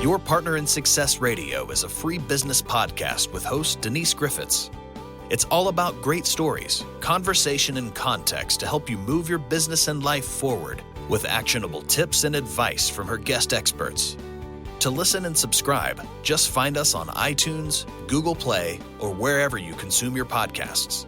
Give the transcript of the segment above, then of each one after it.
Your Partner in Success Radio is a free business podcast with host Denise Griffiths. It's all about great stories, conversation, and context to help you move your business and life forward with actionable tips and advice from her guest experts. To listen and subscribe, just find us on iTunes, Google Play, or wherever you consume your podcasts.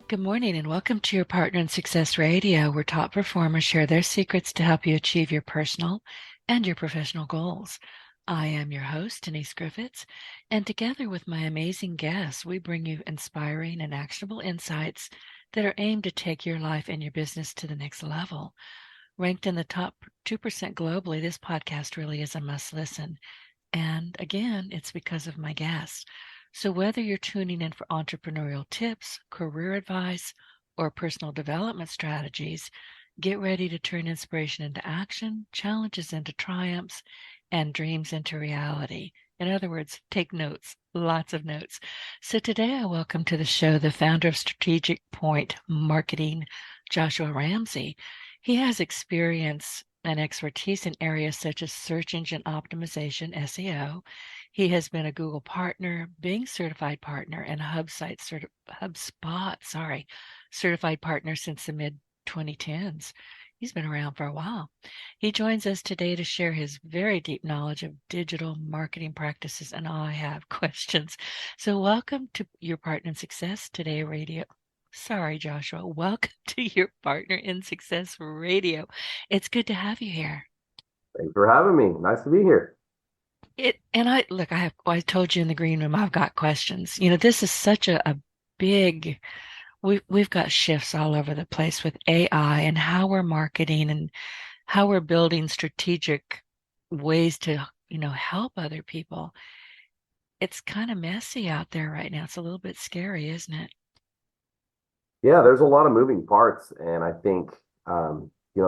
Good morning and welcome to Your Partner in Success Radio, where top performers share their secrets to help you achieve your personal and your professional goals. I am your host, Denise Griffiths, and together with my amazing guests, we bring you inspiring and actionable insights that are aimed to take your life and your business to the next level. Ranked in the top 2% globally, this podcast really is a must listen. And again, it's because of my guests. So whether you're tuning in for entrepreneurial tips, career advice, or personal development strategies, get ready to turn inspiration into action, challenges into triumphs, and dreams into reality. In other words, take notes, lots of notes. So today I welcome to the show the founder of Strategic Point Marketing, Joshua Ramsey. He has experience and expertise in areas such as search engine optimization, SEO. He has been a Google partner, Bing certified partner, and HubSpot certified partner since the mid-2010s. He's been around for a while. He joins us today to share his very deep knowledge of digital marketing practices, and I have questions. So welcome to Your Partner in Success Today Radio. Sorry, Joshua. Welcome to Your Partner in Success Radio. It's good to have you here. Thanks for having me. Nice to be here. I told you in the green room, I've got questions. You know, this is such a big, we've got shifts all over the place with AI and how we're marketing and how we're building strategic ways to, help other people. It's kind of messy out there right now. It's a little bit scary, isn't it? Yeah, there's a lot of moving parts, and I think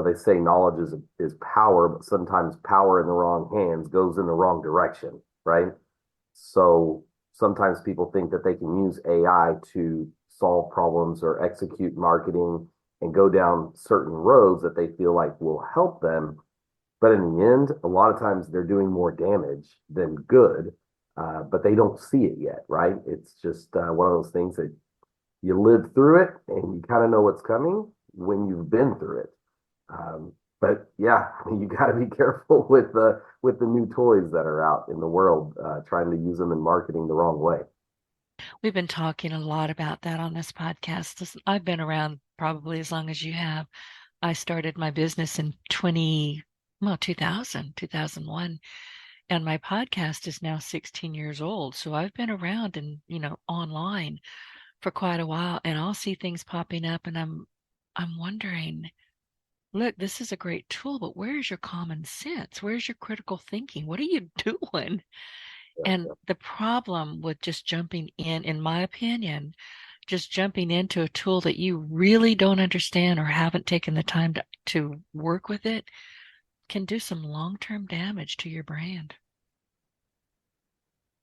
they say knowledge is power, but sometimes power in the wrong hands goes in the wrong direction, right? So sometimes people think that they can use AI to solve problems or execute marketing and go down certain roads that they feel like will help them. But in the end, a lot of times they're doing more damage than good, but they don't see it yet, right? It's just one of those things that you live through it and you kind of know what's coming when you've been through it. But yeah, you got to be careful with the new toys that are out in the world, trying to use them in marketing the wrong way. We've been talking a lot about that on this podcast. Listen, I've been around probably as long as you have. I started my business in 2001, and my podcast is now 16 years old. So I've been around and, online for quite a while, and I'll see things popping up and I'm wondering, look, this is a great tool, but where's your common sense? Where's your critical thinking? What are you doing? And the problem with just jumping in my opinion, just jumping into a tool that you really don't understand or haven't taken the time to work with it can do some long-term damage to your brand.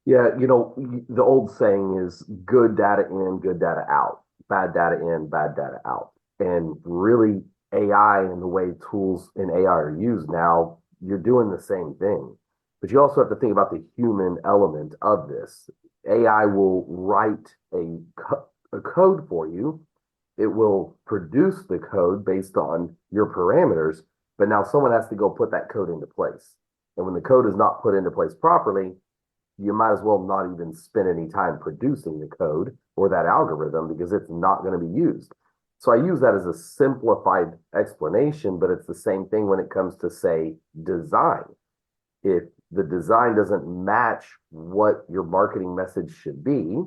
Yeah, the old saying is good data in, good data out, bad data in, bad data out. And really, AI and the way tools in AI are used now, you're doing the same thing. But you also have to think about the human element of this. AI will write a code for you. It will produce the code based on your parameters, but now someone has to go put that code into place. And when the code is not put into place properly, you might as well not even spend any time producing the code or that algorithm because it's not going to be used. So I use that as a simplified explanation, but it's the same thing when it comes to, say, design. If the design doesn't match what your marketing message should be,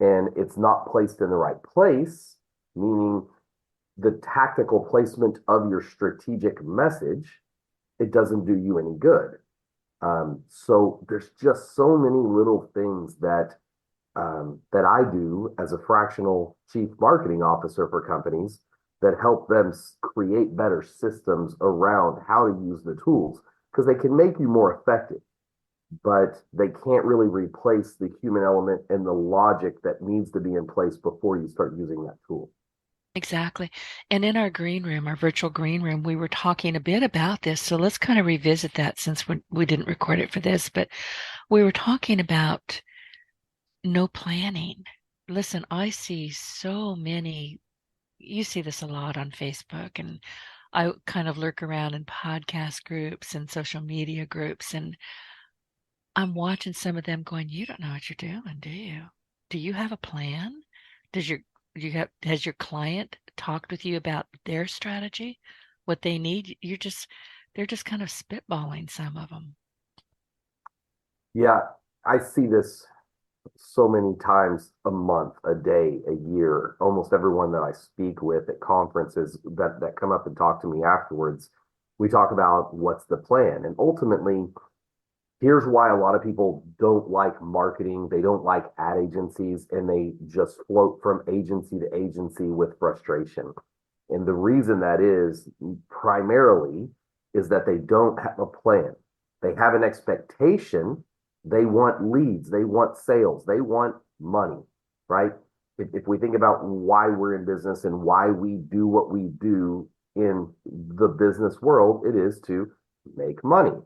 and it's not placed in the right place, meaning the tactical placement of your strategic message, it doesn't do you any good. So there's just so many little things that I do as a fractional chief marketing officer for companies that help them create better systems around how to use the tools, because they can make you more effective, but they can't really replace the human element and the logic that needs to be in place before you start using that tool. Exactly. And in our green room, our virtual green room, we were talking a bit about this. So let's kind of revisit that since we didn't record it for this, but we were talking about no planning. Listen, I see so many, you see this a lot on Facebook, and I kind of lurk around in podcast groups and social media groups, and I'm watching some of them going, you don't know what you're doing, do you? Do you have a plan? Does your has your client talked with you about their strategy, what they need? They're just kind of spitballing some of them. Yeah, I see this so many times a month, a day, a year. Almost everyone that I speak with at conferences that come up and talk to me afterwards, we talk about what's the plan. And ultimately, here's why a lot of people don't like marketing. They don't like ad agencies, and they just float from agency to agency with frustration. And the reason that is primarily is that they don't have a plan. They have an expectation. They want leads. They want sales. They want money, right? If we think about why we're in business and why we do what we do in the business world, it is to make money.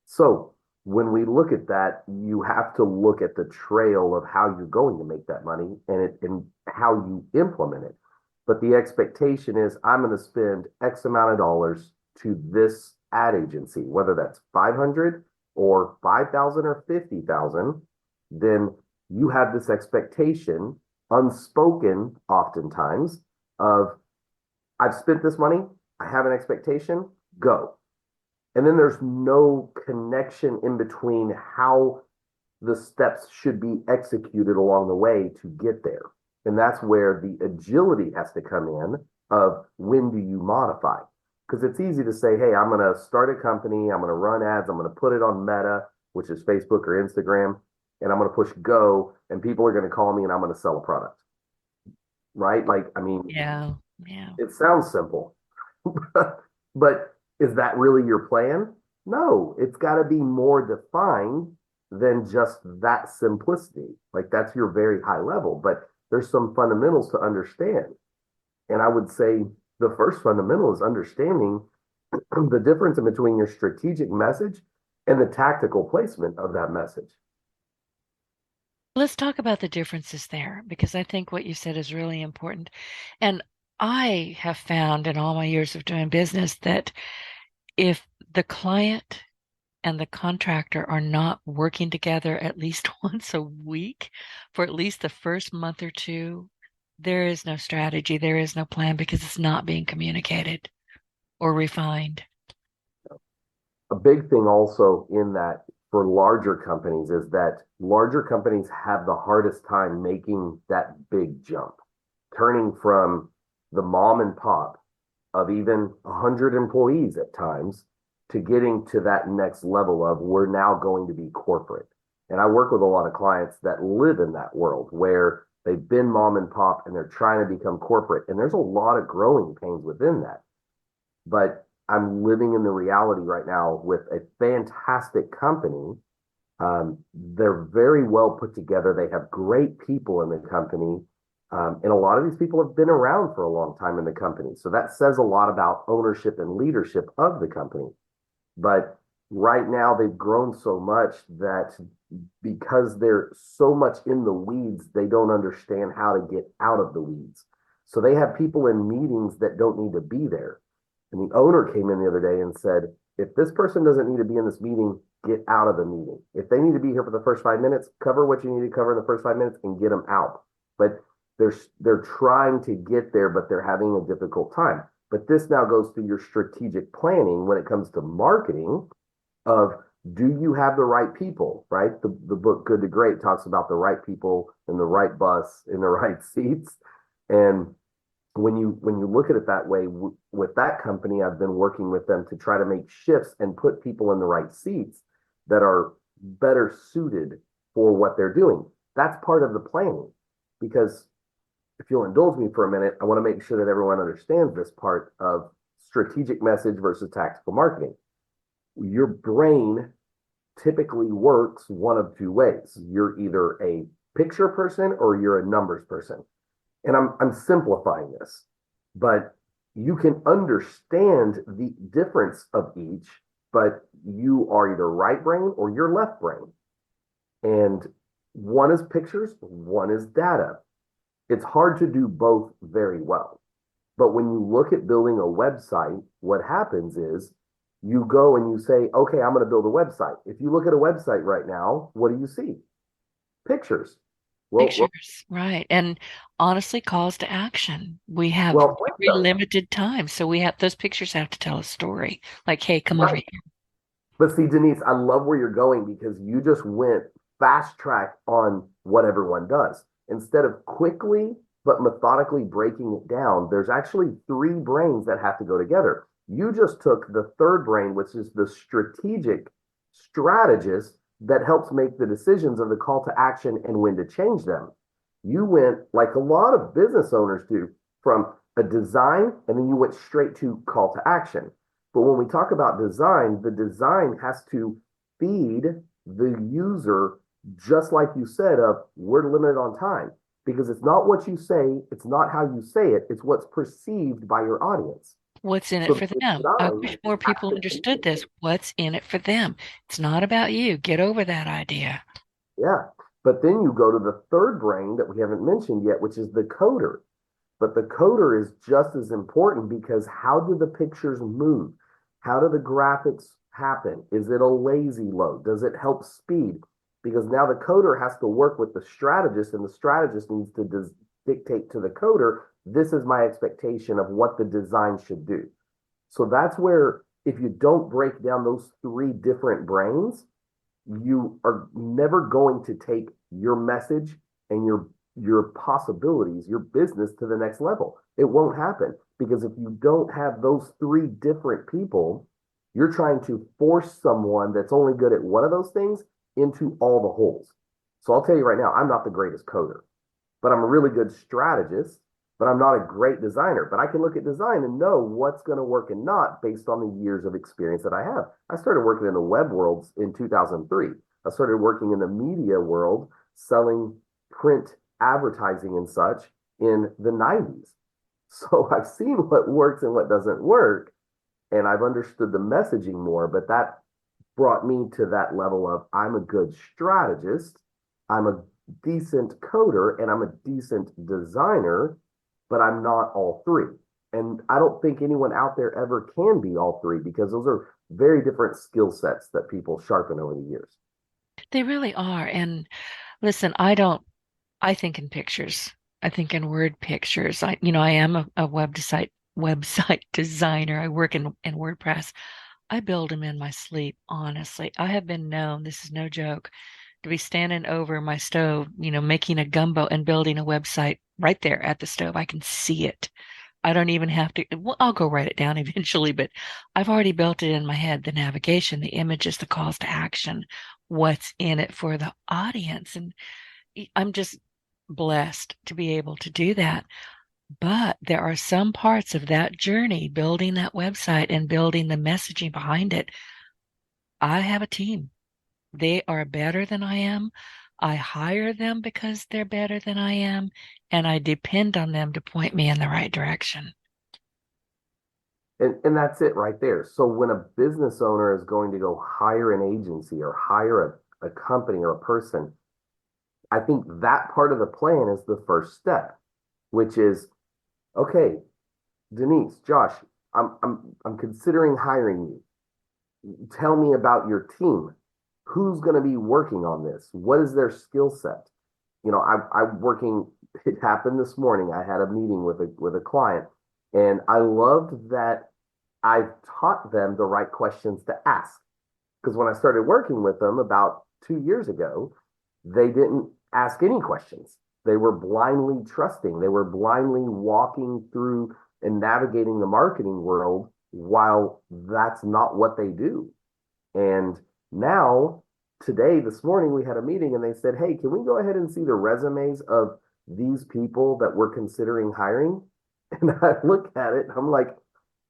So when we look at that, you have to look at the trail of how you're going to make that money and how you implement it. But the expectation is I'm going to spend X amount of dollars to this ad agency, whether that's 500 or 5,000 or 50,000, then you have this expectation, unspoken oftentimes, of I've spent this money, I have an expectation, go. And then there's no connection in between how the steps should be executed along the way to get there. And that's where the agility has to come in of when do you modify? Because it's easy to say, hey, I'm going to start a company, I'm going to run ads, I'm going to put it on Meta, which is Facebook or Instagram, and I'm going to push go, and people are going to call me and I'm going to sell a product. Right? Like, I mean, Yeah, yeah. it sounds simple, but is that really your plan? No, it's got to be more defined than just that simplicity. Like that's your very high level, but there's some fundamentals to understand. And I would say the first fundamental is understanding the difference in between your strategic message and the tactical placement of that message. Let's talk about the differences there because I think what you said is really important. And I have found in all my years of doing business that if the client and the contractor are not working together at least once a week for at least the first month or two, there is no strategy, there is no plan because it's not being communicated or refined. A big thing also in that for larger companies is that larger companies have the hardest time making that big jump, turning from the mom and pop of even 100 employees at times to getting to that next level of we're now going to be corporate. And I work with a lot of clients that live in that world where they've been mom and pop and they're trying to become corporate. And there's a lot of growing pains within that. But I'm living in the reality right now with a fantastic company. They're very well put together. They have great people in the company. And a lot of these people have been around for a long time in the company. So that says a lot about ownership and leadership of the company. But right now, they've grown so much that because they're so much in the weeds, they don't understand how to get out of the weeds. So they have people in meetings that don't need to be there. And the owner came in the other day and said, if this person doesn't need to be in this meeting, get out of the meeting. If they need to be here for the first 5 minutes, cover what you need to cover in the first 5 minutes and get them out. But they're trying to get there, but they're having a difficult time. But this now goes to your strategic planning when it comes to marketing of do you have the right people, right? The book Good to Great talks about the right people in the right bus in the right seats. And when you look at it that way, with that company, I've been working with them to try to make shifts and put people in the right seats that are better suited for what they're doing. That's part of the planning. Because if you'll indulge me for a minute, I want to make sure that everyone understands this part of strategic message versus tactical marketing. Your brain typically works one of two ways. You're either a picture person or you're a numbers person. And I'm simplifying this. but you can understand the difference of each, but you are either right brain or you're left brain. And one is pictures, one is data. It's hard to do both very well. But when you look at building a website, what happens is you go and you say, okay, I'm going to build a website. If you look at a website right now, what do you see? Pictures. Pictures, right. And honestly, calls to action. We have Well, very limited time. So those pictures have to tell a story. Like, hey, come over right. here. But see, Denise, I love where you're going because you just went fast track on what everyone does. Instead of quickly but methodically breaking it down, there's actually three brains that have to go together. You just took the third brain, which is the strategic strategist that helps make the decisions of the call to action and when to change them. You went like a lot of business owners do from a design and then you went straight to call to action. But when we talk about design, the design has to feed the user, just like you said, of we're limited on time because it's not what you say, it's not how you say it, it's what's perceived by your audience. What's in it So for the them? I design wish more has people to understood this. communicate. What's in it for them? It's not about you. Get over that idea. Yeah. But then you go to the third brain that we haven't mentioned yet, which is the coder. But the coder is just as important because how do the pictures move? How do the graphics happen? Is it a lazy load? Does it help speed? Because now the coder has to work with the strategist, and the strategist needs to dictate to the coder, this is my expectation of what the design should do. So that's where, if you don't break down those three different brains, you are never going to take your message and your possibilities, your business to the next level. It won't happen because if you don't have those three different people, you're trying to force someone that's only good at one of those things into all the holes. So I'll tell you right now, I'm not the greatest coder, but I'm a really good strategist, but I'm not a great designer. But I can look at design and know what's going to work and not based on the years of experience that I have. I started working in the web world in 2003. I started working in the media world, selling print advertising and such in the 90s. So I've seen what works and what doesn't work, and I've understood the messaging more, but that brought me to that level of I'm a good strategist, I'm a decent coder, and I'm a decent designer, but I'm not all three. And I don't think anyone out there ever can be all three because those are very different skill sets that people sharpen over the years. They really are. And listen, I think in pictures. I think in word pictures. I am a website designer. I work in WordPress. I build them in my sleep, honestly. I have been known, this is no joke, to be standing over my stove, making a gumbo and building a website right there at the stove. I can see it. I don't even have to, well, I'll go write it down eventually, but I've already built it in my head, the navigation, the images, the calls to action, what's in it for the audience. And I'm just blessed to be able to do that. But there are some parts of that journey, building that website and building the messaging behind it. I have a team. They are better than I am. I hire them because they're better than I am, and I depend on them to point me in the right direction. And that's it right there. So when a business owner is going to go hire an agency or hire a company or a person, I think that part of the plan is the first step, which is, okay, Denise, Josh, I'm considering hiring you. Tell me about your team. Who's going to be working on this? What is their skill set? I'm working. It happened this morning. I had a meeting with a client, and I loved that I taught them the right questions to ask. Because when I started working with them about 2 years ago, they didn't ask any questions. They were blindly trusting. They were blindly walking through and navigating the marketing world while that's not what they do. And now, today, this morning, we had a meeting and they said, hey, can we go ahead and see the resumes of these people that we're considering hiring? And I look at it and I'm like,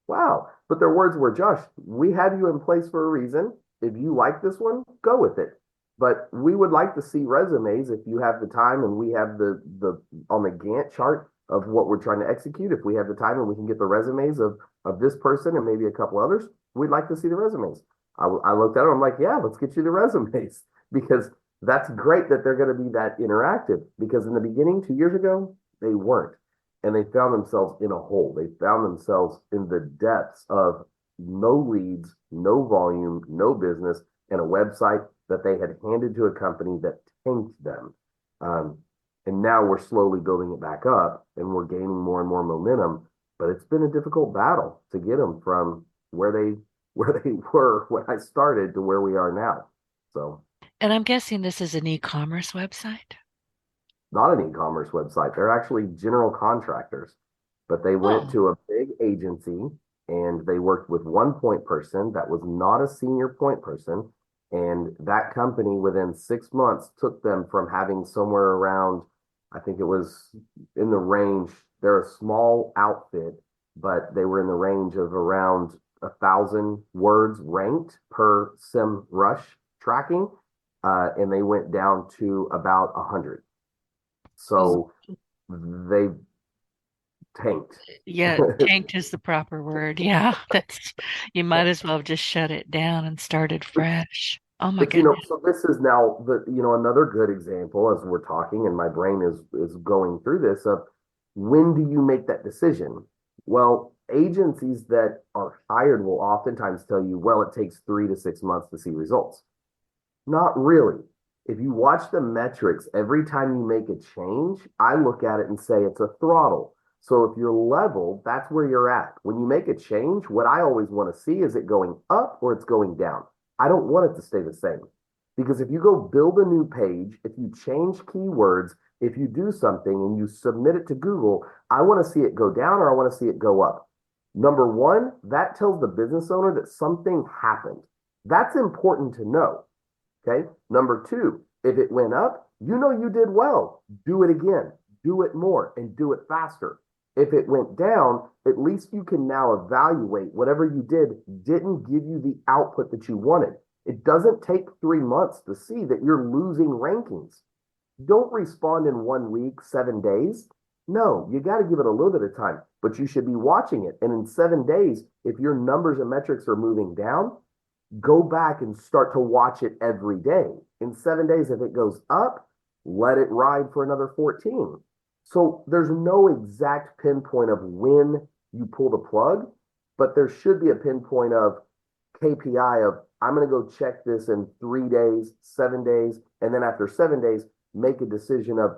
wow. But their words were, Josh, we have you in place for a reason. If you like this one, go with it. But we would like to see resumes if you have the time and we have the on the Gantt chart, of what we're trying to execute. If we have the time and we can get the resumes of this person and maybe a couple others, we'd like to see the resumes. I looked at it. I'm like, yeah, let's get you the resumes because that's great that they're going to be that interactive. Because in the beginning, 2 years ago, they weren't, and they found themselves in a hole. They found themselves in the depths of no leads, no volume, no business, and a website that they had handed to a company that tanked them. Um, and now we're slowly building it back up and we're gaining more and more momentum. But it's been a difficult battle to get them from where they were when I started to where we are now. So And I'm guessing this is an e-commerce website. not an e-commerce website. They're actually general contractors, but they went Oh, to a big agency and they worked with one point person that was not a senior point person. And that company within 6 months took them from having somewhere around, I think it was in the range, they're a small outfit, but they were in the range of around 1,000 words ranked per sim rush tracking. And they went down to about 100. oh, So they tanked. yeah, tanked is the proper word. Yeah, that's you might as well have just shut it down and started fresh. Oh my But goodness. so this is now another good example as we're talking, and my brain is going through this of when do you make that decision? Well, agencies that are hired will oftentimes tell you, well, it takes 3 to 6 months to see results. Not really. If you watch the metrics, every time you make a change, I look at it and say it's a throttle. So if you're level, that's where you're at. When you make a change, what I always want to see is it going up or it's going down. I don't want it to stay the same. Because if you go build a new page, if you change keywords, if you do something and you submit it to Google, I want to see it go down or I want to see it go up. Number one, that tells the business owner that something happened. That's important to know. Okay. Number two, if it went up, you know you did well. Do it again, do it more, and do it faster. If it went down, at least you can now evaluate whatever you did didn't give you the output that you wanted. It doesn't take 3 months to see that you're losing rankings. Don't respond in 1 week, 7 days. No, you got to give it a little bit of time, but you should be watching it. And in 7 days, if your numbers and metrics are moving down, go back and start to watch it every day. In 7 days, if it goes up, let it ride for another 14. So there's no exact pinpoint of when you pull the plug, but there should be a pinpoint of KPI of I'm going to go check this in 3 days, 7 days, and then after 7 days, make a decision of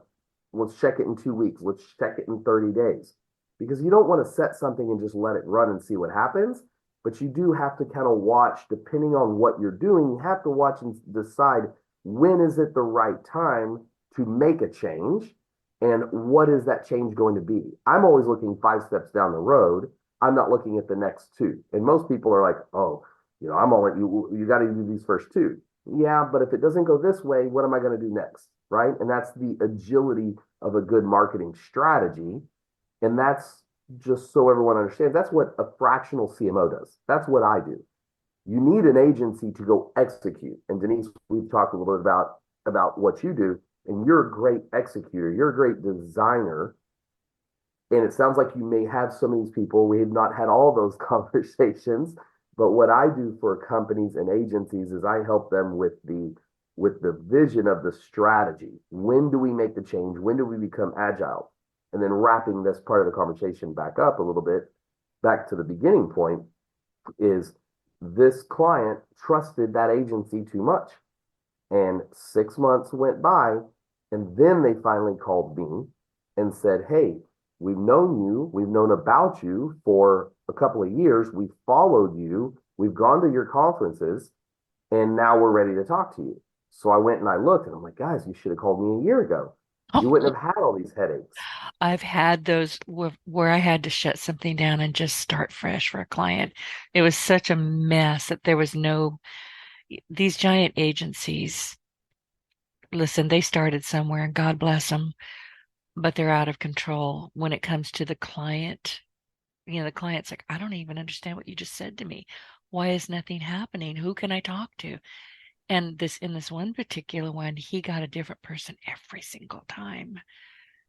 let's check it in 2 weeks, let's check it in 30 days. Because you don't want to set something and just let it run and see what happens, but you do have to kind of watch, depending on what you're doing, you have to watch and decide when is it the right time to make a change and what is that change going to be. I'm always looking 5 steps down the road. I'm not looking at the next two. And most people are like, oh, I'm all you got to do these first two. Yeah, but if it doesn't go this way, what am I going to do next? Right. And that's the agility of a good marketing strategy. And that's just so everyone understands, that's what a fractional CMO does. That's what I do. You need an agency to go execute. And Denise, we've talked a little bit about what you do, and you're a great executor. You're a great designer. And it sounds like you may have some of these people. We have not had all those conversations, but what I do for companies and agencies is I help them with the vision of the strategy. When do we make the change? When do we become agile? And then wrapping this part of the conversation back up a little bit, back to the beginning point, is this client trusted that agency too much. And 6 months went by, and then they finally called me and said, hey, we've known you, we've known about you for a couple of years, we've followed you, we've gone to your conferences, and now we're ready to talk to you. So I went and I looked, and I'm like, guys, you should have called me a year ago. You wouldn't have had all these headaches. I've had those where I had to shut something down and just start fresh for a client. It was such a mess that there was no, these giant agencies, listen, they started somewhere and God bless them, but they're out of control when it comes to the client. The client's like, I don't even understand what you just said to me. Why is nothing happening? Who can I talk to? And in this one particular one, he got a different person every single time.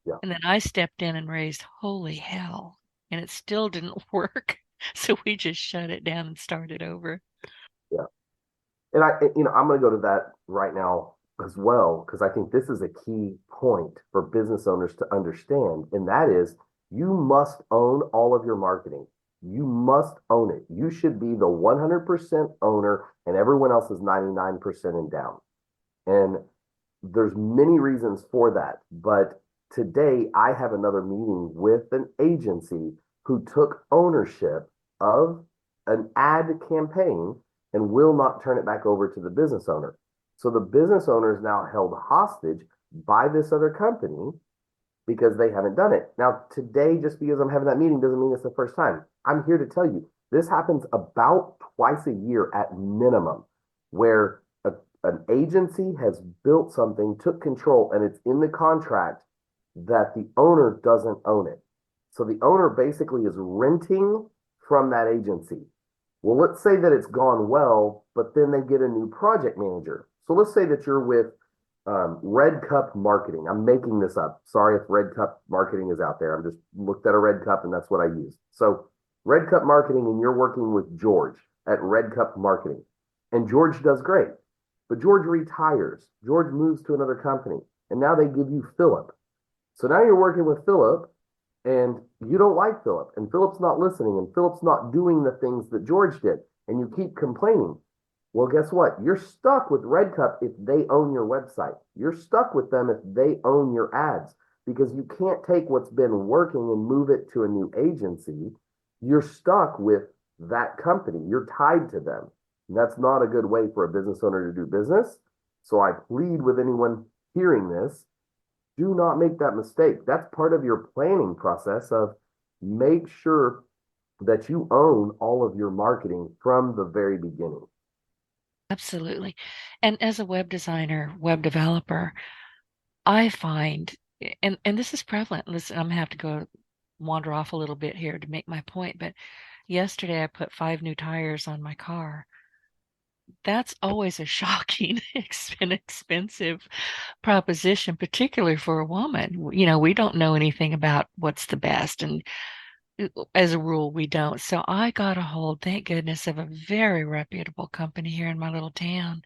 Yeah. And then I stepped in and raised holy hell, and it still didn't work. So we just shut it down and started over. Yeah. And I'm going to go to that right now as well, because I think this is a key point for business owners to understand. And that is you must own all of your marketing. You must own it. You should be the 100% owner and everyone else is 99% in down. And there's many reasons for that. But today I have another meeting with an agency who took ownership of an ad campaign and will not turn it back over to the business owner. So the business owner is now held hostage by this other company because they haven't done it. Now, today, just because I'm having that meeting doesn't mean it's the first time. I'm here to tell you this happens about twice a year at minimum, where an agency has built something, took control, and it's in the contract that the owner doesn't own it. So the owner basically is renting from that agency. Well, let's say that it's gone well, but then they get a new project manager. So let's say that you're with Red Cup Marketing. I'm making this up. Sorry if Red Cup Marketing is out there. I'm just looked at a Red Cup and that's what I used. So Red Cup Marketing, and you're working with George at Red Cup Marketing. And George does great. But George retires. George moves to another company. And now they give you Philip. So now you're working with Philip and you don't like Philip, and Philip's not listening, and Philip's not doing the things that George did, and you keep complaining. Well, guess what? You're stuck with Red Cup if they own your website. You're stuck with them if they own your ads because you can't take what's been working and move it to a new agency. You're stuck with that company. You're tied to them. And that's not a good way for a business owner to do business. So I plead with anyone hearing this, do not make that mistake. That's part of your planning process of make sure that you own all of your marketing from the very beginning. Absolutely. And as a web designer, web developer, I find, and this is prevalent. Listen, I'm gonna have to go wander off a little bit here to make my point, but yesterday I put 5 new tires on my car. That's always a shocking, expensive proposition, particularly for a woman. We don't know anything about what's the best, and as a rule, we don't. So I got a hold, thank goodness, of a very reputable company here in my little town,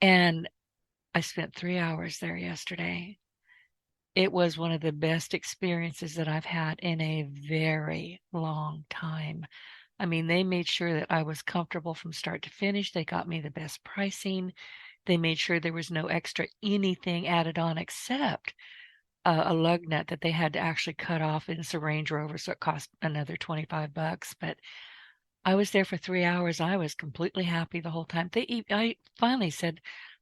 and I spent 3 hours there yesterday. It was one of the best experiences that I've had in a very long time. I mean, they made sure that I was comfortable from start to finish. They got me the best pricing. They made sure there was no extra anything added on except a lug nut that they had to actually cut off. And it's a Range Rover, so it cost another $25. But I was there for 3 hours. I was completely happy the whole time. I finally said,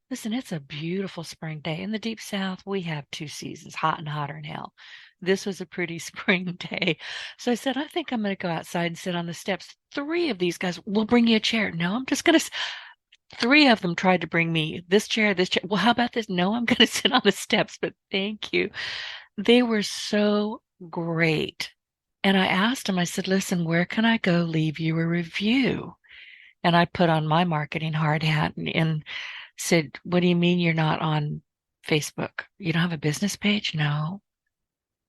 listen, it's a beautiful spring day. In the deep south, we have 2 seasons, hot and hotter than hell. This was a pretty spring day. So I said, I think I'm going to go outside and sit on the steps. 3 of these guys will bring you a chair. No, I'm just going to. 3 of them tried to bring me this chair, this chair. Well, how about this? No, I'm going to sit on the steps, but thank you. They were so great. And I asked him, I said, listen, where can I go leave you a review? And I put on my marketing hard hat and said, what do you mean you're not on Facebook? You don't have a business page? No.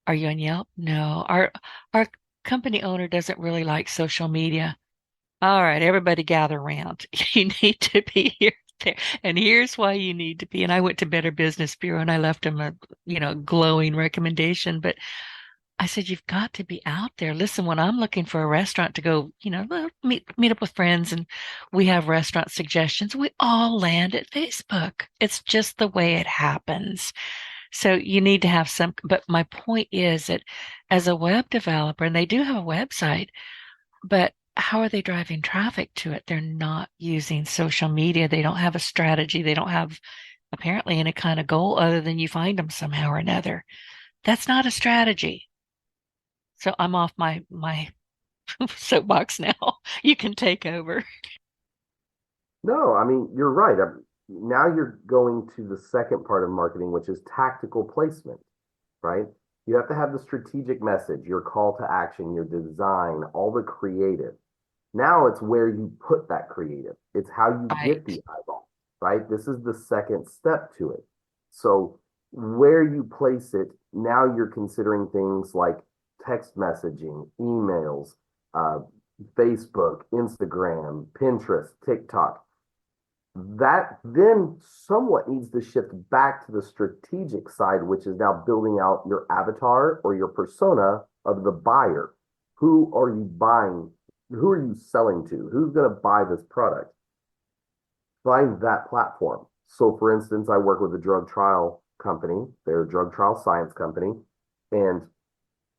Are you on Yelp? No. Our company owner doesn't really like social media. All right, everybody gather around. You need to be here, there. And here's why you need to be. And I went to Better Business Bureau and I left them a, glowing recommendation. But I said, you've got to be out there. Listen, when I'm looking for a restaurant to go, meet up with friends and we have restaurant suggestions, we all land at Facebook. It's just the way it happens. So you need to have some, but my point is that as a web developer, and they do have a website, but how are they driving traffic to it? They're not using social media. They don't have a strategy. They don't have apparently any kind of goal other than you find them somehow or another. That's not a strategy. So I'm off my soapbox now. You can take over. No, I mean, you're right. Now you're going to the second part of marketing, which is tactical placement, right? You have to have the strategic message, your call to action, your design, all the creative. Now it's where you put that creative. It's how you get Right. the eyeball, right? This is the second step to it. So where you place it, now you're considering things like text messaging, emails, uh, Facebook, Instagram, Pinterest, TikTok. That then somewhat needs to shift back to the strategic side, which is now building out your avatar or your persona of the buyer. Who are you buying? Who are you selling to? Who's going to buy this product? Find that platform. So, for instance, I work with a drug trial company. They're a drug trial science company. And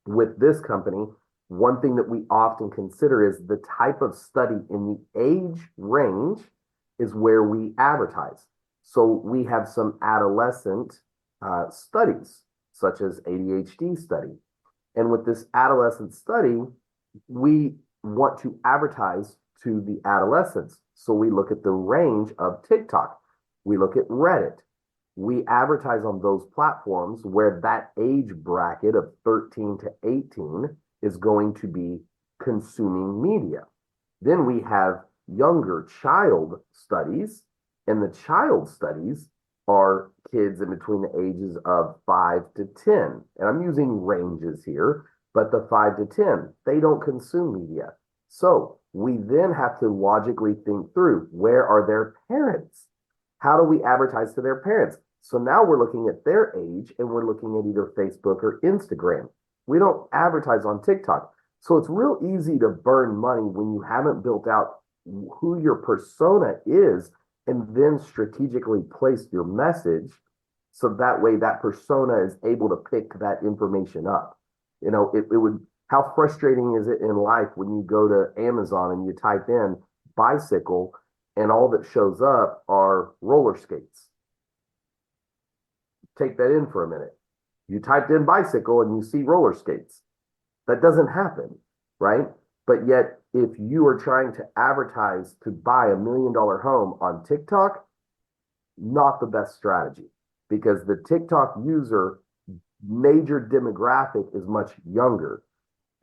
with this company, one thing that we often consider is the type of study in the age range is where we advertise. So we have some adolescent studies, such as ADHD study. And with this adolescent study, we want to advertise to the adolescents. So we look at the range of TikTok. We look at Reddit. We advertise on those platforms where that age bracket of 13 to 18 is going to be consuming media. Then we have younger child studies, and the child studies are kids in between the ages of 5 to 10. And I'm using ranges here, but the 5 to 10, they don't consume media. So we then have to logically think through, where are their parents? How do we advertise to their parents? So now we're looking at their age and we're looking at either Facebook or Instagram. We don't advertise on TikTok. So it's real easy to burn money when you haven't built out who your persona is and then strategically place your message so that way that persona is able to pick that information up. You know, it would, how frustrating is it in life when you go to Amazon and you type in bicycle and all that shows up are roller skates? Take that in for a minute. You typed in bicycle and you see roller skates. That doesn't happen, right? But yet, if you are trying to advertise to buy $1 million home on TikTok, not the best strategy, because the TikTok user major demographic is much younger.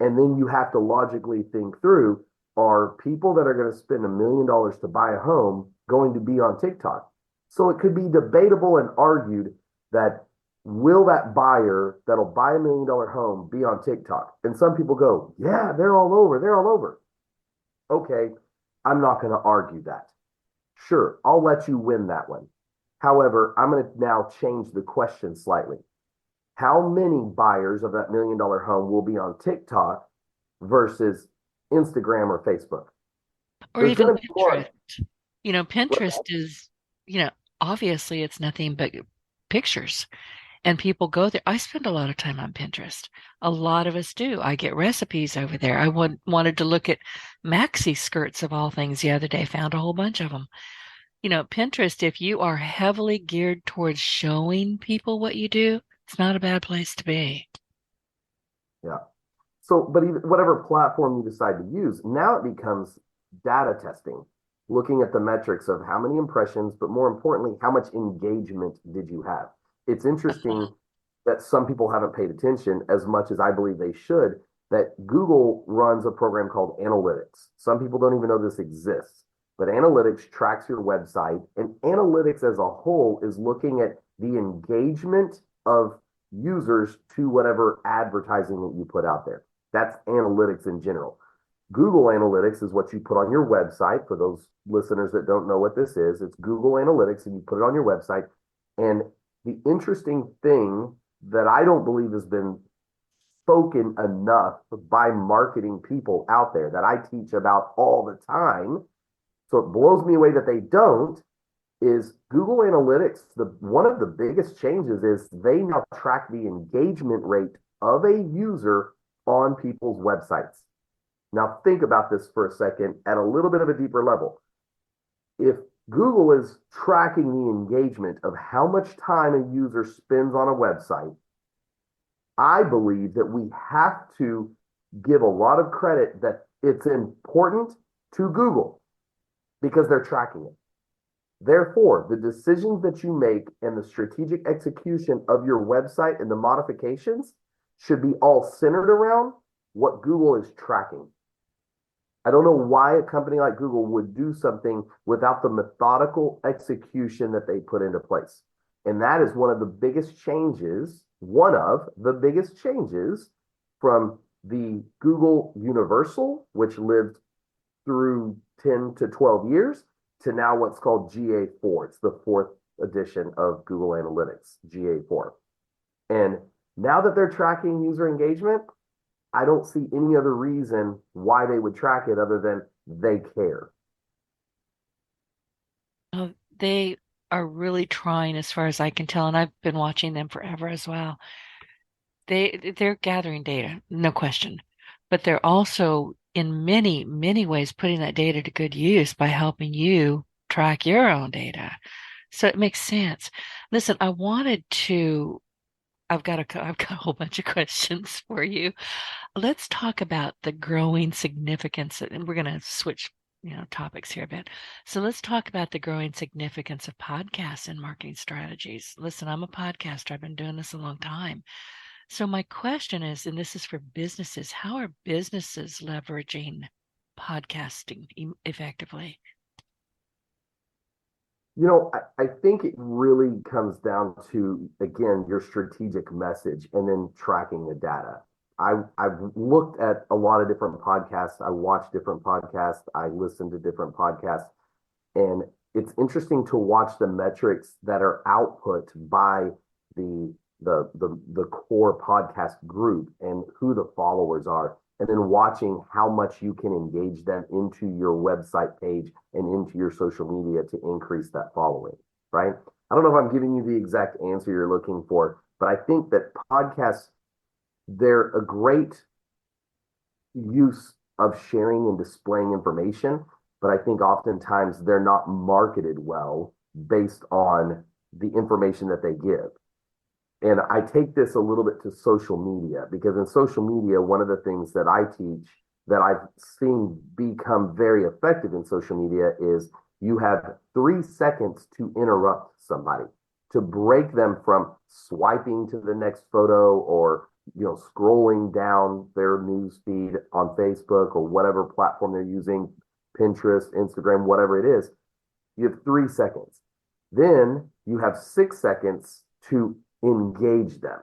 And then you have to logically think through, are people that are going to spend $1 million to buy a home going to be on TikTok? So it could be debatable and argued that will that buyer that'll buy $1 million home be on TikTok? And some people go, yeah, they're all over. They're all over. Okay, I'm not going to argue that. Sure, I'll let you win that one. However, I'm going to now change the question slightly. How many buyers of that $1 million home will be on TikTok versus Instagram or Facebook? Or There's even going to be Pinterest. more. Pinterest is, obviously it's nothing but pictures. And people go there. I spend a lot of time on Pinterest. A lot of us do. I get recipes over there. I wanted to look at maxi skirts of all things the other day, found a whole bunch of them. Pinterest, if you are heavily geared towards showing people what you do, it's not a bad place to be. Yeah. So, but even, whatever platform you decide to use, now it becomes data testing, looking at the metrics of how many impressions, but more importantly, how much engagement did you have? It's interesting that some people haven't paid attention as much as I believe they should, that Google runs a program called analytics. Some people don't even know this exists, but analytics tracks your website, and analytics as a whole is looking at the engagement of users to whatever advertising that you put out there. That's analytics in general. Google Analytics is what you put on your website. For those listeners that don't know what this is, it's Google Analytics, and you put it on your website. And the interesting thing that I don't believe has been spoken enough by marketing people out there that I teach about all the time, so it blows me away that they don't, is Google Analytics. One of the biggest changes is they now track the engagement rate of a user on people's websites. Now think about this for a second at a little bit of a deeper level. If Google is tracking the engagement of how much time a user spends on a website, I believe that we have to give a lot of credit that it's important to Google because they're tracking it. Therefore, the decisions that you make and the strategic execution of your website and the modifications should be all centered around what Google is tracking. I don't know why a company like Google would do something without the methodical execution that they put into place. And that is one of the biggest changes from the Google Universal, which lived through 10 to 12 years, to now what's called GA4. It's the fourth edition of Google Analytics, GA4. And now that they're tracking user engagement, I don't see any other reason why they would track it other than they care. Oh, they are really trying, as far as I can tell, and I've been watching them forever as well. They're gathering data, no question, but they're also in many, many ways putting that data to good use by helping you track your own data. So it makes sense. Listen, I've got a whole bunch of questions for you. Let's talk about the growing significance, and we're going to switch, topics here a bit. So let's talk about the growing significance of podcasts and marketing strategies. Listen, I'm a podcaster. I've been doing this a long time. So my question is, and this is for businesses, how are businesses leveraging podcasting effectively? I think it really comes down to, again, your strategic message and then tracking the data. I've looked at a lot of different podcasts. I watch different podcasts. I listen to different podcasts. And it's interesting to watch the metrics that are output by the the core podcast group and who the followers are, and then watching how much you can engage them into your website page and into your social media to increase that following, right? I don't know if I'm giving you the exact answer you're looking for, but I think that podcasts, they're a great use of sharing and displaying information, but I think oftentimes they're not marketed well based on the information that they give. And I take this a little bit to social media, because in social media, one of the things that I teach that I've seen become very effective in social media is you have 3 seconds to interrupt somebody, to break them from swiping to the next photo, or scrolling down their news feed on Facebook or whatever platform they're using, Pinterest, Instagram, whatever it is. You have 3 seconds. Then you have 6 seconds to engage them.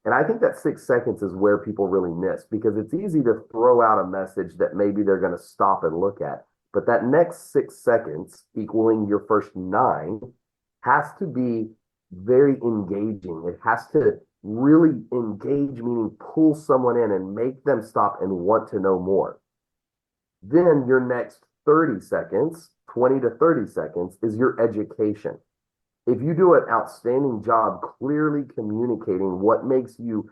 And I think that 6 seconds is where people really miss, because it's easy to throw out a message that maybe they're going to stop and look at. But that next 6 seconds, equaling your first 9, has to be very engaging. It has to really engage, meaning pull someone in and make them stop and want to know more. Then your next 30 seconds, 20 to 30 seconds, is your education. If you do an outstanding job clearly communicating what makes you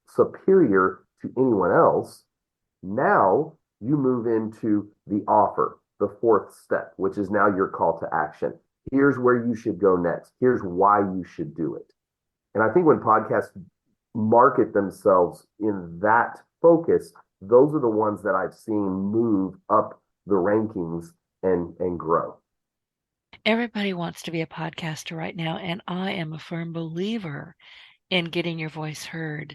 superior to anyone else, now you move into the offer, the fourth step, which is now your call to action. Here's where you should go next. Here's why you should do it. And I think when podcasts market themselves in that focus, those are the ones that I've seen move up the rankings and grow. Everybody wants to be a podcaster right now, and I am a firm believer in getting your voice heard.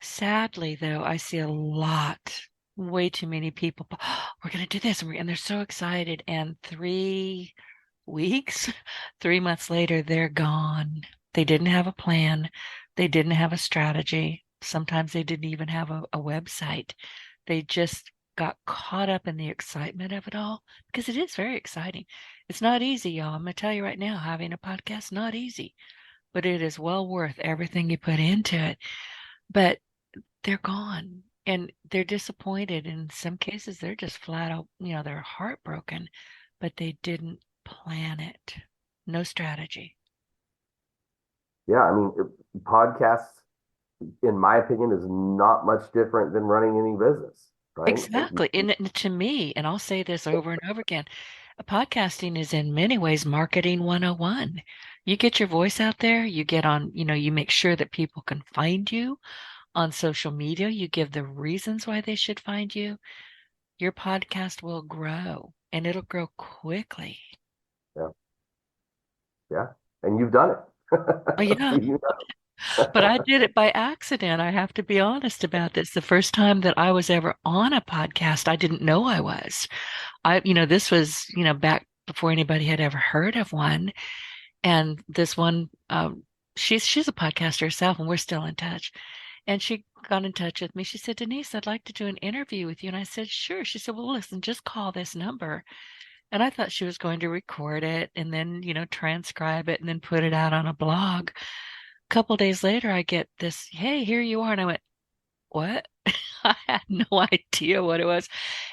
Sadly, though, I see way too many people, we're going to do this, and they're so excited, and 3 weeks, 3 months later, they're gone. They didn't have a plan. They didn't have a strategy. Sometimes they didn't even have a website. They just got caught up in the excitement of it all, because it is very exciting. It's not easy, y'all. I'm going to tell you right now, having a podcast, not easy, but it is well worth everything you put into it. But they're gone, and they're disappointed. In some cases, they're just flat out, they're heartbroken, but they didn't plan it. No strategy. Yeah, I mean, podcasts, in my opinion, is not much different than running any business, right? Exactly. And to me, and I'll say this over and over again, podcasting is in many ways marketing 101. You get your voice out there, you get on, you make sure that people can find you on social media, you give the reasons why they should find you. Your podcast will grow, and it'll grow quickly. Yeah. Yeah. And you've done it. Oh, yeah. But I did it by accident. I have to be honest about this. The first time that I was ever on a podcast, I didn't know I was. This was, back before anybody had ever heard of one. And this one, she's a podcaster herself, and we're still in touch. And she got in touch with me. She said, Denise, I'd like to do an interview with you. And I said, sure. She said, well, listen, just call this number. And I thought she was going to record it and then, transcribe it and then put it out on a blog. A couple days later, I get this, hey, here you are. And I went, what? I had no idea what it was.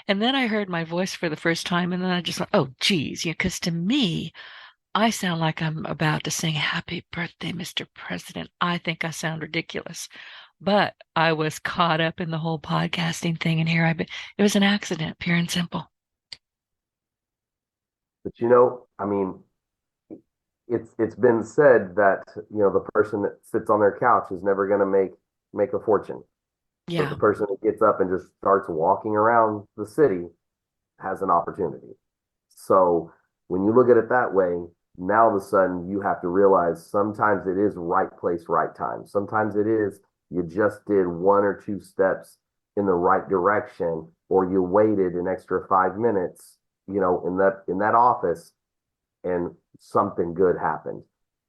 And then I heard my voice for the first time. And then I just went, oh, geez. Because to me, I sound like I'm about to sing happy birthday, Mr. President. I think I sound ridiculous. But I was caught up in the whole podcasting thing. And here I've been. It was an accident, pure and simple. But I mean, it's been said that the person that sits on their couch is never going to make a fortune, but the Yeah. person that gets up and just starts walking around the city has an opportunity. So when you look at it that way, now all of a sudden you have to realize sometimes it is right place, right time. Sometimes it is you just did one or two steps in the right direction, or you waited an extra 5 minutes, in that office, and something good happened.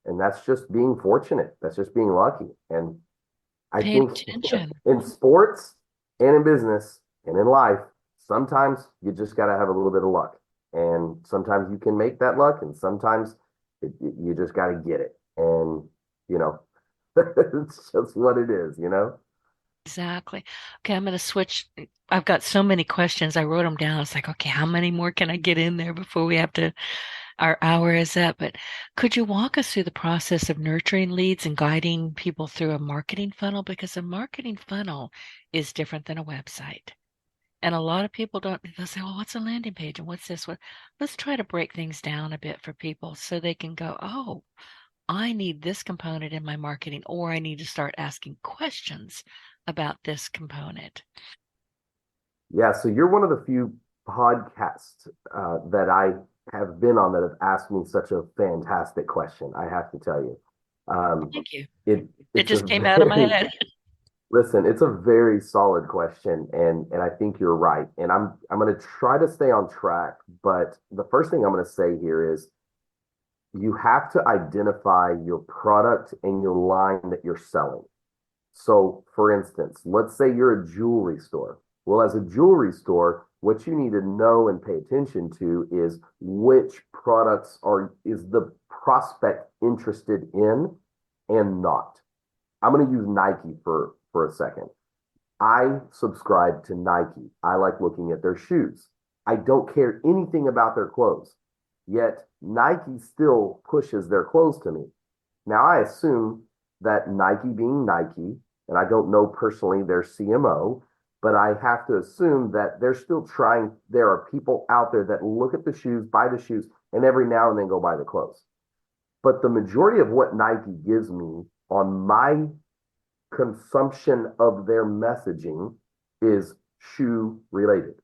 And that's just being fortunate. That's just being lucky. And I Paying think attention. in sports and in business and in life, sometimes you just got to have a little bit of luck. And sometimes you can make that luck, and sometimes you just got to get it. And, it's just what it is. Exactly. Okay, I'm going to switch. I've got so many questions. I wrote them down. It's like, okay, how many more can I get in there before we have to, our hour is up? But could you walk us through the process of nurturing leads and guiding people through a marketing funnel? Because a marketing funnel is different than a website. And a lot of people don't, they'll say, well, what's a landing page and what's this? What? Let's try to break things down a bit for people so they can go, oh, I need this component in my marketing, or I need to start asking questions about this component. Yeah. So you're one of the few podcasts that I have been on that have asked me such a fantastic question. I have to tell you. Thank you. It It it's a just came out of my very head. Listen, it's a very solid question, and I think you're right. And I'm going to try to stay on track, but the first thing I'm going to say here is you have to identify your product and your line that you're selling. So, for instance, let's say you're a jewelry store. Well, as a jewelry store, what you need to know and pay attention to is which products is the prospect interested in and not. I'm going to use Nike for a second. I subscribe to Nike. I like looking at their shoes. I don't care anything about their clothes. Yet Nike still pushes their clothes to me. Now I assume that Nike being Nike, and I don't know personally their CMO, but I have to assume that they're still trying. There are people out there that look at the shoes, buy the shoes, and every now and then go buy the clothes. But the majority of what Nike gives me on my consumption of their messaging is shoe related.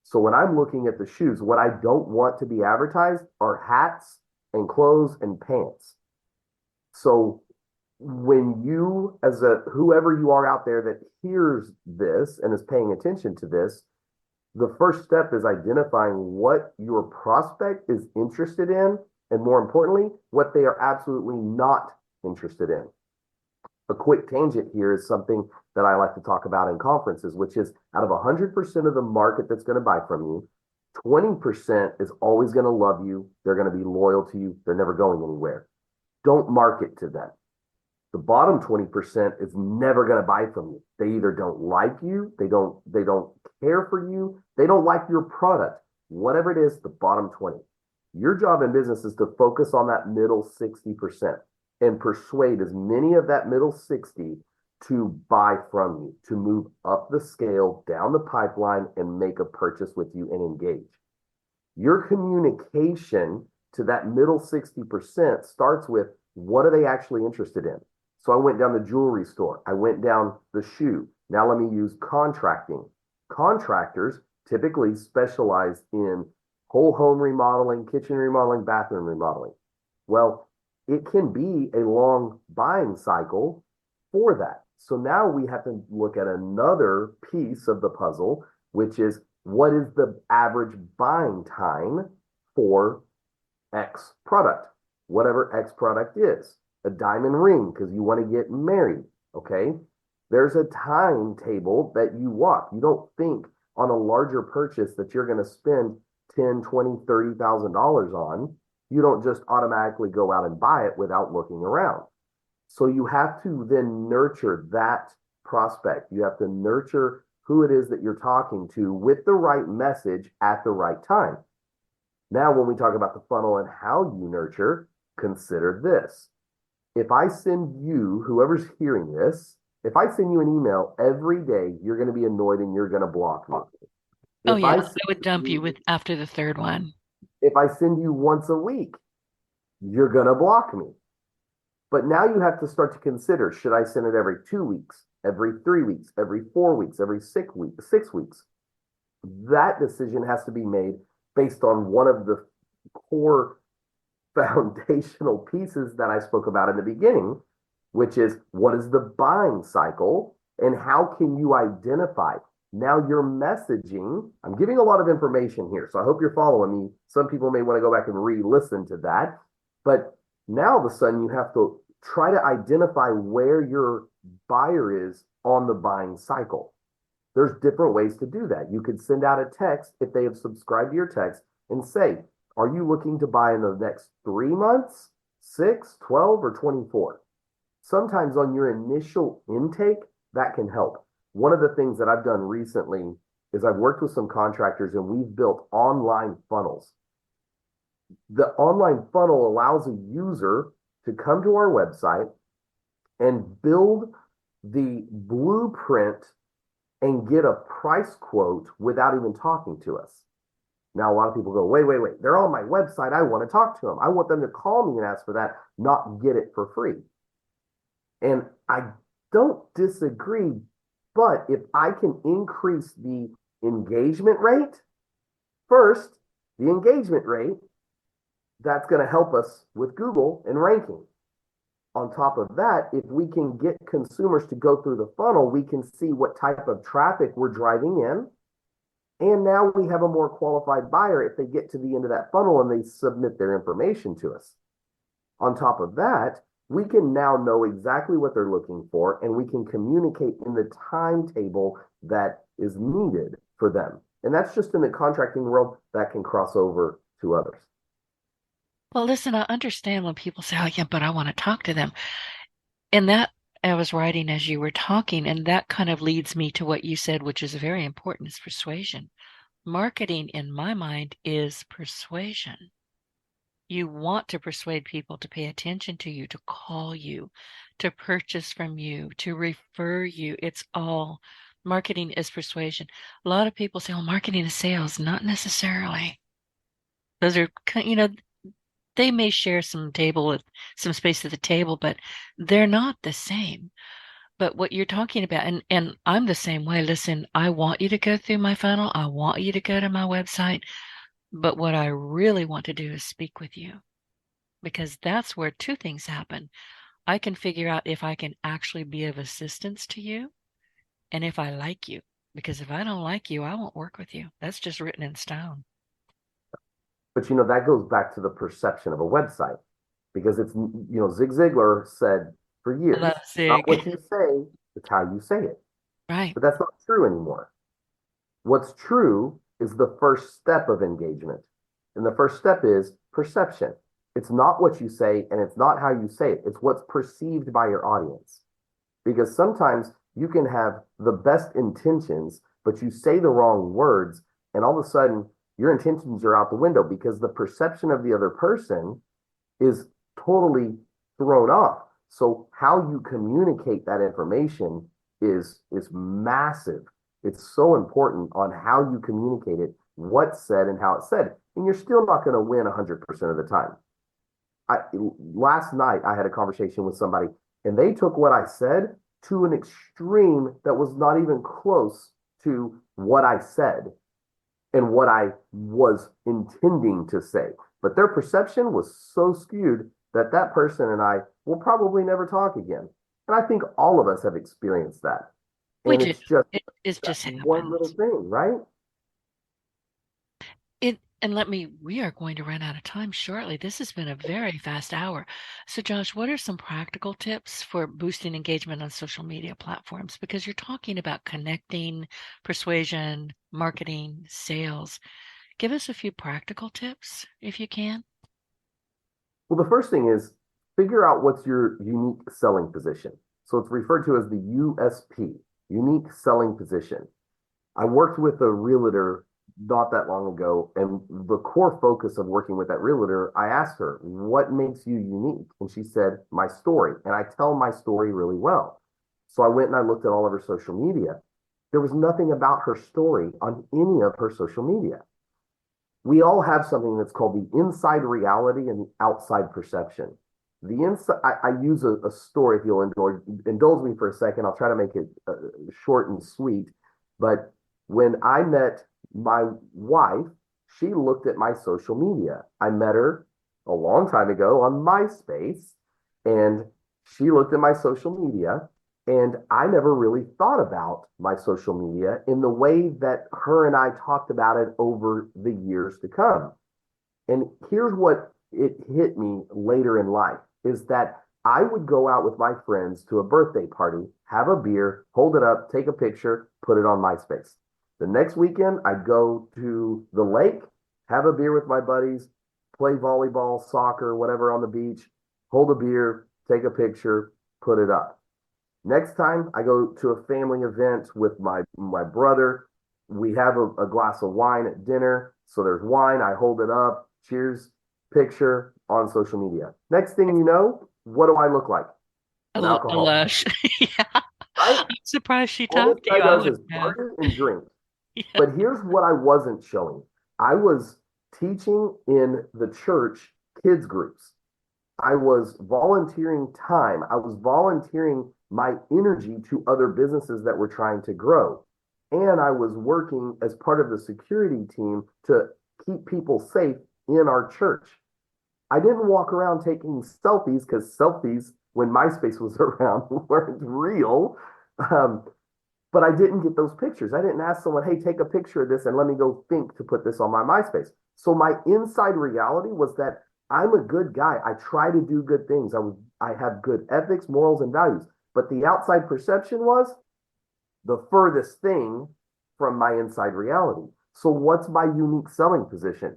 So when I'm looking at the shoes, what I don't want to be advertised are hats and clothes and pants. So when you, as a whoever you are out there that hears this and is paying attention to this, the first step is identifying what your prospect is interested in, and more importantly, what they are absolutely not interested in. A quick tangent here is something that I like to talk about in conferences, which is out of 100% of the market that's going to buy from you, 20% is always going to love you. They're going to be loyal to you. They're never going anywhere. Don't market to them. The bottom 20% is never going to buy from you. They either don't like you, they don't care for you, they don't like your product. Whatever it is, the bottom 20. Your job in business is to focus on that middle 60% and persuade as many of that middle 60 to buy from you, to move up the scale, down the pipeline, and make a purchase with you and engage. Your communication to that middle 60% starts with, what are they actually interested in? So I went down the jewelry store. I went down the shoe. Now let me use contracting. Contractors typically specialize in whole home remodeling, kitchen remodeling, bathroom remodeling. Well, it can be a long buying cycle for that. So now we have to look at another piece of the puzzle, which is, what is the average buying time for X product? whatever X product is, a diamond ring because you want to get married. Okay. There's a timetable that you walk. You don't think on a larger purchase that you're going to spend 10, 20, $30,000 on. You don't just automatically go out and buy it without looking around. So you have to then nurture that prospect. You have to nurture who it is that you're talking to with the right message at the right time. Now, when we talk about the funnel and how you nurture, consider this. If I send you, whoever's hearing this, if I send you an email every day, you're going to be annoyed and you're going to block me. Oh, yeah, I would dump you with after the third one. If I send you once a week, you're going to block me. But now you have to start to consider, should I send it every 2 weeks, every 3 weeks, every 4 weeks, every 6 weeks? That decision has to be made based on one of the core foundational pieces that I spoke about in the beginning, which is what is the buying cycle and how can you identify? Now your messaging, I'm giving a lot of information here, so I hope you're following me. Some people may want to go back and re-listen to that, but now all of a sudden you have to try to identify where your buyer is on the buying cycle. There's different ways to do that. You could send out a text if they have subscribed to your text and say, are you looking to buy in the next 3 months, 6, 12, or 24? Sometimes on your initial intake, that can help. One of the things that I've done recently is I've worked with some contractors and we've built online funnels. The online funnel allows a user to come to our website and build the blueprint and get a price quote without even talking to us. Now, a lot of people go, wait, they're on my website. I want to talk to them. I want them to call me and ask for that, not get it for free. And I don't disagree, but if I can increase the engagement rate, first, the engagement rate, that's going to help us with Google and ranking. On top of that, if we can get consumers to go through the funnel, we can see what type of traffic we're driving in. And now we have a more qualified buyer if they get to the end of that funnel and they submit their information to us. On top of that, we can now know exactly what they're looking for and we can communicate in the timetable that is needed for them. And that's just in the contracting world that can cross over to others. Well, listen, I understand when people say, oh, yeah, but I want to talk to them. And that I was writing as you were talking, and that kind of leads me to what you said, which is very important, is persuasion. Marketing, in my mind, is persuasion. You want to persuade people to pay attention to you, to call you, to purchase from you, to refer you. It's all marketing is persuasion. A lot of people say, well, marketing is sales. Not necessarily. Those are, they may share some space at the table, but they're not the same. But what you're talking about, and I'm the same way. Listen, I want you to go through my funnel. I want you to go to my website. But what I really want to do is speak with you, because that's where two things happen. I can figure out if I can actually be of assistance to you and if I like you. Because if I don't like you, I won't work with you. That's just written in stone. But that goes back to the perception of a website, because it's, Zig Ziglar said for years, it's not what you say, it's how you say it. Right. But that's not true anymore. What's true is the first step of engagement. And the first step is perception. It's not what you say and it's not how you say it. It's what's perceived by your audience. Because sometimes you can have the best intentions, but you say the wrong words, and all of a sudden your intentions are out the window because the perception of the other person is totally thrown off. So how you communicate that information is massive. It's so important on how you communicate it, what's said and how it's said. And you're still not going to win 100% of the time. Last night, I had a conversation with somebody, and they took what I said to an extreme that was not even close to what I said and what I was intending to say. But their perception was so skewed that that person and I will probably never talk again. And I think all of us have experienced that. And it's just just one little thing, right? And we are going to run out of time shortly. This has been a very fast hour. So, Josh, what are some practical tips for boosting engagement on social media platforms? Because you're talking about connecting, persuasion, marketing, sales. Give us a few practical tips if you can. Well, the first thing is figure out what's your unique selling position. So it's referred to as the USP, unique selling position. I worked with a realtor not that long ago, and the core focus of working with that realtor, I asked her, what makes you unique? And she said, my story. And I tell my story really well. So I went and I looked at all of her social media. There was nothing about her story on any of her social media. We all have something that's called the inside reality and the outside perception. The inside, I use a story, if you'll indulge me for a second. I'll try to make it short and sweet. But when I met my wife, she looked at my social media. I met her a long time ago on MySpace, and she looked at my social media, and I never really thought about my social media in the way that her and I talked about it over the years to come. And here's what it hit me later in life is that I would go out with my friends to a birthday party, have a beer, hold it up, take a picture, put it on MySpace. The next weekend, I'd go to the lake, have a beer with my buddies, play volleyball, soccer, whatever on the beach, hold a beer, take a picture, put it up. Next time I go to a family event with my brother, we have a glass of wine at dinner. So there's wine, I hold it up, cheers, picture on social media. Next thing you know, what do I look like? An A alcoholic, lush. Yeah. right? I'm surprised she All this talked to guy you. I does would is have. party and drink. Yeah. But here's what I wasn't showing. I was teaching in the church kids groups. I was volunteering time. I was volunteering my energy to other businesses that were trying to grow. And I was working as part of the security team to keep people safe in our church. I didn't walk around taking selfies because selfies, when MySpace was around, weren't real. Um, but I didn't get those pictures. I didn't ask someone, hey, take a picture of this and let me go think to put this on my MySpace. So my inside reality was that I'm a good guy. I try to do good things. I have good ethics, morals, and values. But the outside perception was the furthest thing from my inside reality. So what's my unique selling position?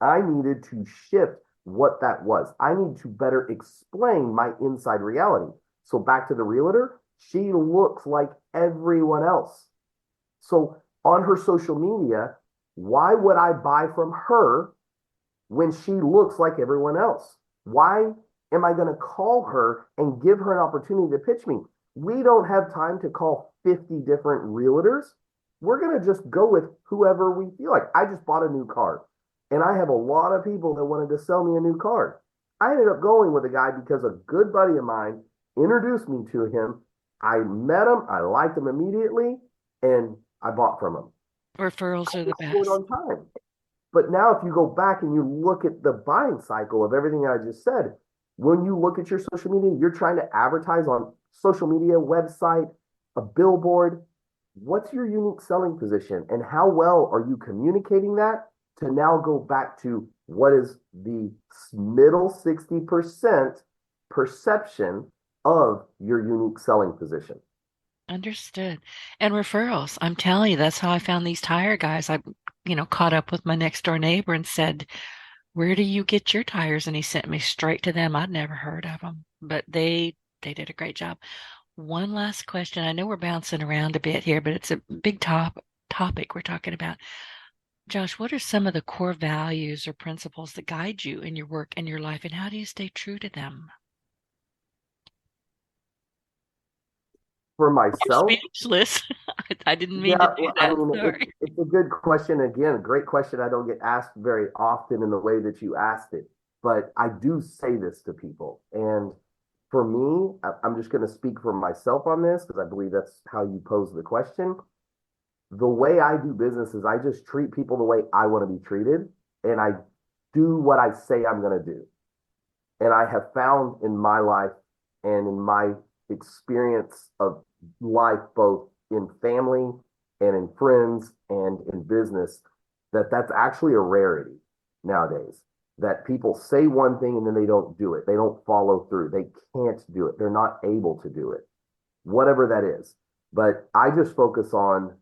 I needed to shift what that was. I need to better explain my inside reality. So back to the realtor, she looks like everyone else. So on her social media, why would I buy from her when she looks like everyone else? Why am I going to call her and give her an opportunity to pitch me? We don't have time to call 50 different realtors. We're going to just go with whoever we feel like. I just bought a new car, and I have a lot of people that wanted to sell me a new car. I ended up going with a guy because a good buddy of mine introduced me to him. I met him, I liked him immediately, and I bought from him. Referrals I are the got short best. on time. But now, if you go back and you look at the buying cycle of everything I just said, when you look at your social media, you're trying to advertise on social media, website, a billboard. What's your unique selling position, and how well are you communicating that to now go back to what is the middle 60% perception of your unique selling position? Understood. And referrals. I'm telling you, that's how I found these tire guys. Caught up with my next door neighbor and said, where do you get your tires? And he sent me straight to them. I'd never heard of them, but they did a great job. One last question. I know we're bouncing around a bit here, but it's a big topic we're talking about. Josh, what are some of the core values or principles that guide you in your work and your life, and how do you stay true to them? For I'm myself, speechless. I didn't mean to yeah, do well, I that. mean, Sorry. it's a good question. Again, a great question. I don't get asked very often in the way that you asked it, but I do say this to people. And for me, I'm just going to speak for myself on this because I believe that's how you pose the question. The way I do business is I just treat people the way I want to be treated, and I do what I say I'm going to do. And I have found in my life and in my experience of life, both in family and in friends and in business, that's actually a rarity nowadays. That people say one thing and then they don't do it. They don't follow through. They can't do it. They're not able to do it, whatever that is. But I just focus on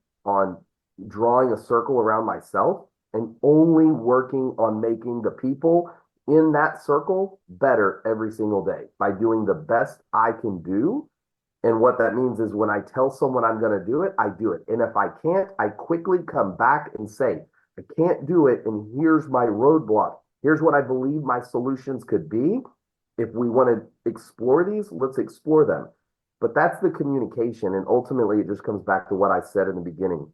drawing a circle around myself and only working on making the people in that circle better every single day by doing the best I can do. And what that means is when I tell someone I'm going to do it, I do it. And if I can't, I quickly come back and say, I can't do it. And here's my roadblock. Here's what I believe my solutions could be. If we want to explore these, let's explore them. But that's the communication. And ultimately, it just comes back to what I said in the beginning.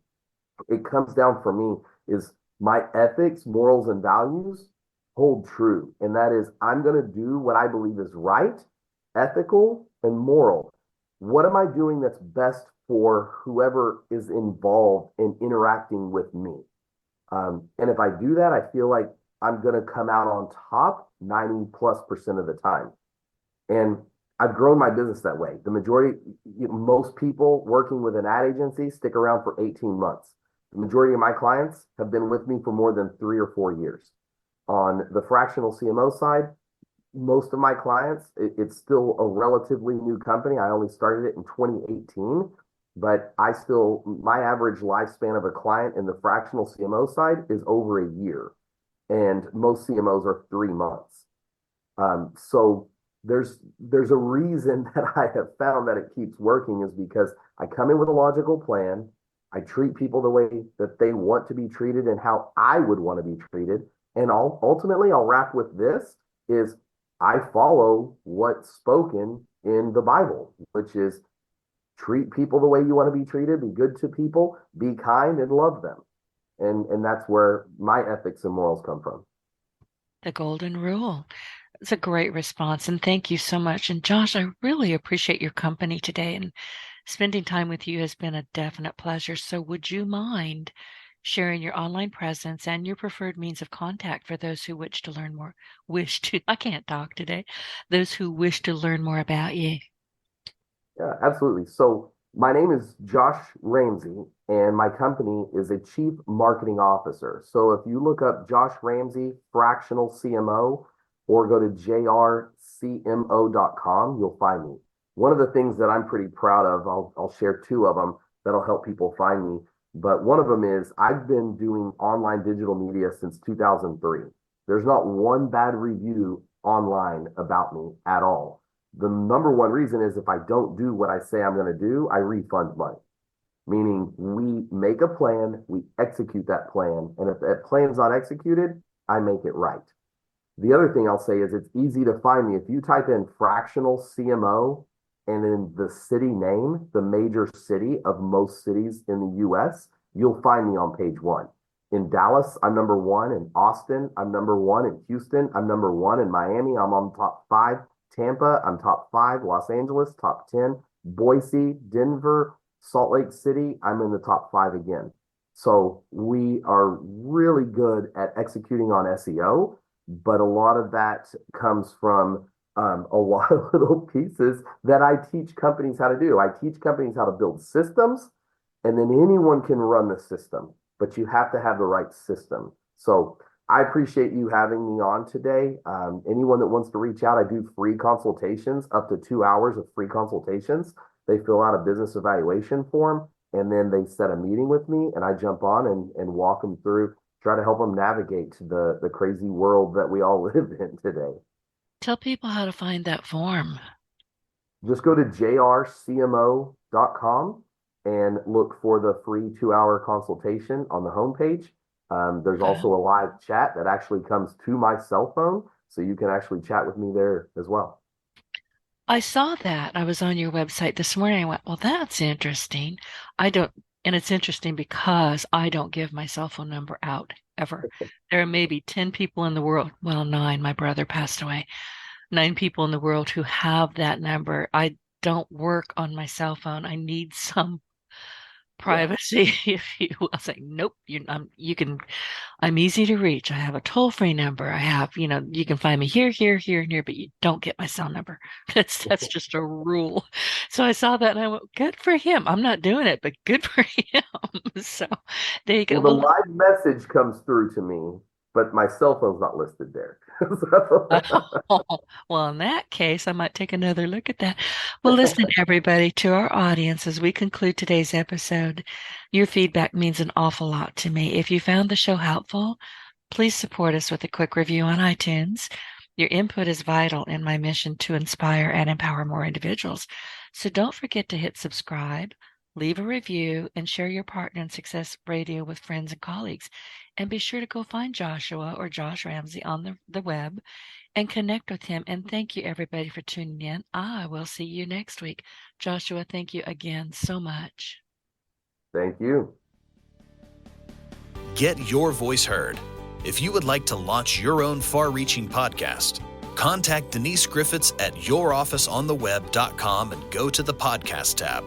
It comes down for me is my ethics, morals, and values hold true. And that is, I'm going to do what I believe is right, ethical, and moral. What am I doing that's best for whoever is involved in interacting with me? And if I do that, I feel like I'm going to come out on top 90+% of the time. And I've grown my business that way. The majority, most people working with an ad agency stick around for 18 months. The majority of my clients have been with me for more than 3 or 4 years. On the fractional CMO side, most of my clients, it's still a relatively new company. I only started it in 2018, but my average lifespan of a client in the fractional CMO side is over a year. And most CMOs are 3 months. So there's a reason that I have found that it keeps working is because I come in with a logical plan. I treat people the way that they want to be treated and how I would want to be treated. And ultimately, I'll wrap with this is I follow what's spoken in the Bible, which is treat people the way you want to be treated, be good to people, be kind, and love them. And that's where my ethics and morals come from. The golden rule. It's a great response, and thank you so much. And Josh, I really appreciate your company today, and spending time with you has been a definite pleasure. So would you mind sharing your online presence and your preferred means of contact for those who I can't talk today, those who wish to learn more about you? Yeah, absolutely. So my name is Josh Ramsey, and my company is a chief marketing officer. So if you look up Josh Ramsey, Fractional CMO, or go to jrcmo.com, you'll find me. One of the things that I'm pretty proud of, I'll share 2 of them that'll help people find me. But one of them is I've been doing online digital media since 2003. There's not one bad review online about me at all. The number one reason is if I don't do what I say I'm going to do, I refund money. Meaning we make a plan, we execute that plan, and if that plan's not executed, I make it right. The other thing I'll say is it's easy to find me. If you type in fractional CMO and then the city name, the major city of most cities in the US, you'll find me on page 1. In Dallas, I'm number 1. In Austin, I'm number 1. In Houston, I'm number 1. In Miami, I'm on top 5. Tampa, I'm top 5. Los Angeles, top 10. Boise, Denver, Salt Lake City, I'm in the top 5 again. So we are really good at executing on SEO, but a lot of that comes from a lot of little pieces that I teach companies how to do. I teach companies how to build systems, and then anyone can run the system, but you have to have the right system. So I appreciate you having me on today. Anyone that wants to reach out, I do free consultations, up to 2 hours of free consultations. They fill out a business evaluation form, and then they set a meeting with me, and I jump on and walk them through, try to help them navigate the crazy world that we all live in today. Tell people how to find that form. Just go to jrcmo.com and look for the free 2-hour consultation on the homepage. There's also a live chat that actually comes to my cell phone, so you can actually chat with me there as well. I saw that. I was on your website this morning. I went, well, that's interesting. And it's interesting because I don't give my cell phone number out ever. There are maybe 10 people in the world, well, 9, my brother passed away, 9 people in the world who have that number. I don't work on my cell phone. I need some privacy, if you will. I say, nope, I'm easy to reach. I have a toll-free number. I have, you can find me here, here, here, and here, but you don't get my cell number. That's just a rule. So I saw that and I went, good for him. I'm not doing it, but good for him. So there you go. Well, the live message comes through to me, but my cell phone's not listed there. Well, in that case, I might take another look at that. Well, listen, everybody, to our audience, as we conclude today's episode, your feedback means an awful lot to me. If you found the show helpful, please support us with a quick review on iTunes. Your input is vital in my mission to inspire and empower more individuals. So don't forget to hit subscribe, leave a review, and share your Partner in Success Radio with friends and colleagues. And be sure to go find Joshua or Josh Ramsey on the web and connect with him. And thank you, everybody, for tuning in. I will see you next week. Joshua, thank you again so much. Thank you. Get your voice heard. If you would like to launch your own far-reaching podcast, contact Denise Griffiths at yourofficeontheweb.com and go to the podcast tab.